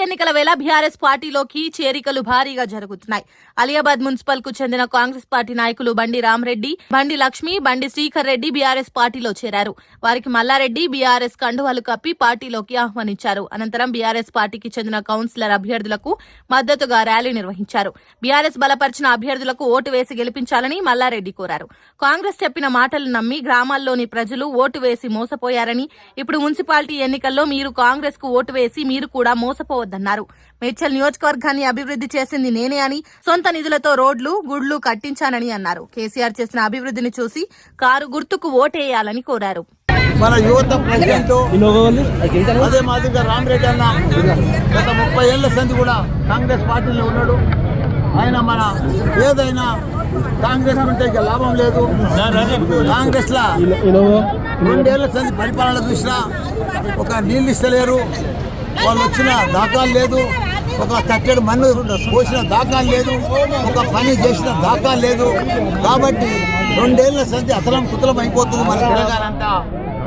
ఎన్నికల వేళ బీఆర్ఎస్ పార్టీలోకి చేరికలు భారీగా జరుగుతున్నాయి. అలియాబాద్ మున్సిపల్ కు చెందిన కాంగ్రెస్ పార్టీ నాయకులు బండి రామరెడ్డి, బండి లక్ష్మి, బండి శ్రీకర్ రెడ్డి బీఆర్ఎస్ పార్టీలో చేరారు. వారికి మల్లారెడ్డి బీఆర్ఎస్ కండువాలు కప్పి పార్టీలోకి ఆహ్వానించారు. అనంతరం బీఆర్ఎస్ పార్టీకి చెందిన కౌన్సిలర్ అభ్యర్థులకు మద్దతుగా ర్యాలీ నిర్వహించారు. బీఆర్ఎస్ బలపరిచిన అభ్యర్థులకు ఓటు వేసి గెలిపించాలని మల్లారెడ్డి కోరారు. కాంగ్రెస్ చెప్పిన మాటలు నమ్మి గ్రామాల్లోని ప్రజలు ఓటు వేసి మోసపోయారని, ఇప్పుడు మున్సిపాలిటీ ఎన్నికల్లో మీరు కాంగ్రెస్ కు ఓటు వేసి మీరు కూడా మోసపోవద్దన్నారు. మేడ్చల్ నియోజకవర్గాన్ని అభివృద్ధి చేసింది నేనే అని, సొంత నిధులతో రోడ్లు, గుడ్లు కట్టించానని అన్నారు. కేసీఆర్ చేసిన అభివృద్ధిని చూసి కారు గుర్తుకు ఓటేయాలని కోరారు. మన యువత ప్రెసిడెంట్ అదే మాదిరిగా రామరెడ్డి అన్న గత 30 ఏళ్ల సంది కూడా కాంగ్రెస్ పార్టీలో ఉన్నాడు. ఆయన మన ఏదైనా కాంగ్రెస్ ఉంటే ఇక లాభం లేదు. కాంగ్రెస్ లా 2 ఏళ్ల సంది పరిపాలన చూసినా ఒక నీళ్ళు ఇస్తలేరు, వాళ్ళు వచ్చిన దాఖలు లేదు, ఒక కట్టెడు మన్ను పోసిన దాఖలు లేదు, ఒక పని చేసిన దాఖలు లేదు. కాబట్టి 2 ఏళ్ల సంది అతలం కుతలం అయిపోతుంది మన తెలంగాణ.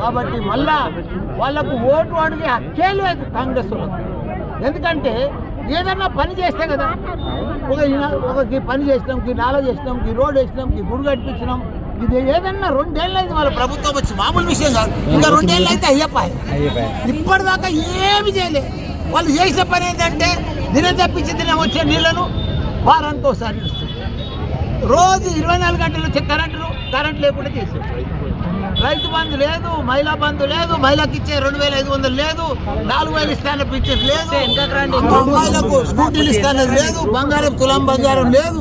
కాబట్టి మళ్ళా వాళ్ళకు ఓటు అడిగే హక్కే లేదు కాంగ్రెస్ వాళ్ళకు. ఎందుకంటే ఏదన్నా పని చేస్తే కదా, ఒక పని చేసినాం, నాలా చేసినాం, రోడ్ వేసినాం, గుడి కట్టించినాం. ఇది ఏదన్నా 2 ఏళ్ళు అయితే వాళ్ళ ప్రభుత్వం వచ్చి మామూలు విషయం కాదు. ఇంకా 2 ఏళ్ళు అయితే అయ్యపాయి. ఇప్పటిదాకా ఏమి చేయలే. వాళ్ళు చేసిన పని ఏంటంటే దినం తప్పించి దినం వచ్చే నీళ్లను వారానికోసారి ఇస్తుంది. రోజు 24 గంటలు వచ్చే కరెంట్ లేకుండా చేశారు. రైతు బంధు లేదు, మహిళా బంధు లేదు, మహిళకి ఇచ్చే 2500 లేదు, 4000 ఇస్తాన పింఛన్ లేదు, అమ్మాయిలకు స్కూటీలు ఇస్తానది లేదు, బంగారం తులం బంగారం లేదు,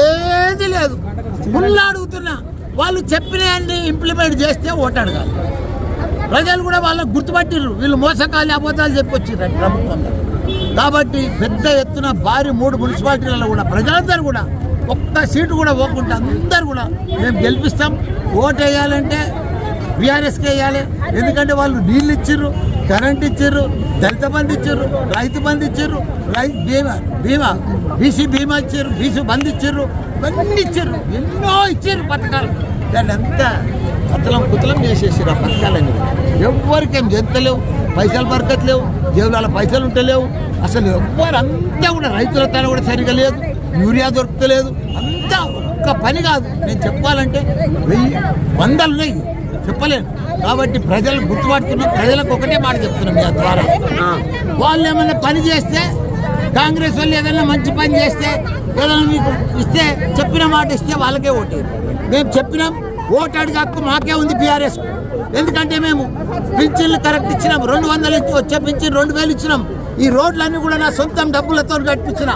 ఏది లేదు. ముళ్ళు అడుగుతున్నా వాళ్ళు చెప్పిన అన్ని ఇంప్లిమెంట్ చేస్తే ఓటు అడగాలి. ప్రజలు కూడా వాళ్ళకు గుర్తుపట్టిర్రు, వీళ్ళు మోసకాలు అబద్ధాలు చెప్పొచ్చిర్రు ప్రభుత్వంలో. కాబట్టి పెద్ద ఎత్తున భారీ 3 మున్సిపాలిటీలలో కూడా ప్రజలందరూ కూడా ఒక్క సీటు కూడా పోకుండా అందరూ కూడా మేము గెలిపిస్తాం. ఓటు వేయాలంటే బీఆర్ఎస్కి వేయాలి. ఎందుకంటే వాళ్ళు నీళ్ళు ఇచ్చిర్రు, కరెంట్ ఇచ్చిర్రు, దళిత బంధు ఇచ్చిర్రు, రైతు బంధు ఇచ్చిర్రు, బీమా బీసీ బీమా ఇచ్చిర్రు, బీసీ బంధు ఇచ్చిర్రు, ఇవన్నీ ఇచ్చిర్రు, ఎన్నో ఇచ్చిర్రు పథకాలు. దాన్ని అంతా అతలం కుతలం చేసేసారు ఆ పథకాలన్నీ. ఎవ్వరికేం చెప్తలేవు, పైసలు బరకట్లేవు, జేబుల పైసలు ఉంటలేవు. అసలు ఎవ్వరు అంతా కూడా రైతుల తన కూడా సరిగా లేదు, యూరియా దొరుకుతలేదు. అంతా ఒక్క పని కాదు, నేను చెప్పాలంటే 1000 ఉన్నాయి, చెప్పలేను. కాబట్టి ప్రజలు గుర్తుపడుతున్నాం, ప్రజలకు ఒకటే మాట చెప్తున్నాం మీ ద్వారా. వాళ్ళు ఏమైనా పని చేస్తే, కాంగ్రెస్ వాళ్ళు ఏదైనా మంచి పని చేస్తే, ఏదైనా మీకు ఇస్తే, చెప్పిన మాట ఇస్తే వాళ్ళకే ఓటేరు. మేము చెప్పినాం, ఓటు అడిగే హక్కు మాకే ఉంది బీఆర్ఎస్. ఎందుకంటే మేము పింఛన్లు కరెక్ట్ ఇచ్చినాం, 200 వచ్చే పింఛన్ 2000 ఇచ్చినాం. ఈ రోడ్లన్నీ కూడా నా సొంతం డబ్బులతో కట్టించిన,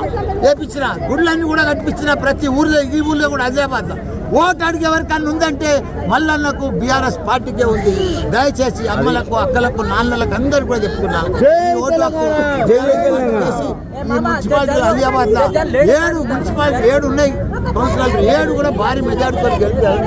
వేపించిన, గుళ్ళన్నీ కూడా కట్టించిన. ప్రతి ఊర్లో, ఈ ఊర్లో కూడా అదిలాబాద్లో ఓటు అడిగే ఎవరికన్నా ఉందంటే మల్లన్నకు బీఆర్ఎస్ పార్టీకే ఉంది. దయచేసి అమ్మలకు, అక్కలకు, నాన్నలకు అందరు కూడా చెప్తున్నా, ఓట్లకు మున్సిపాలిటీ అలియాబాద్లో 7 మున్సిపాలిటీ 7 ఉన్నాయి. 7 కూడా భారీ మెజార్టీతో గెలిపారు.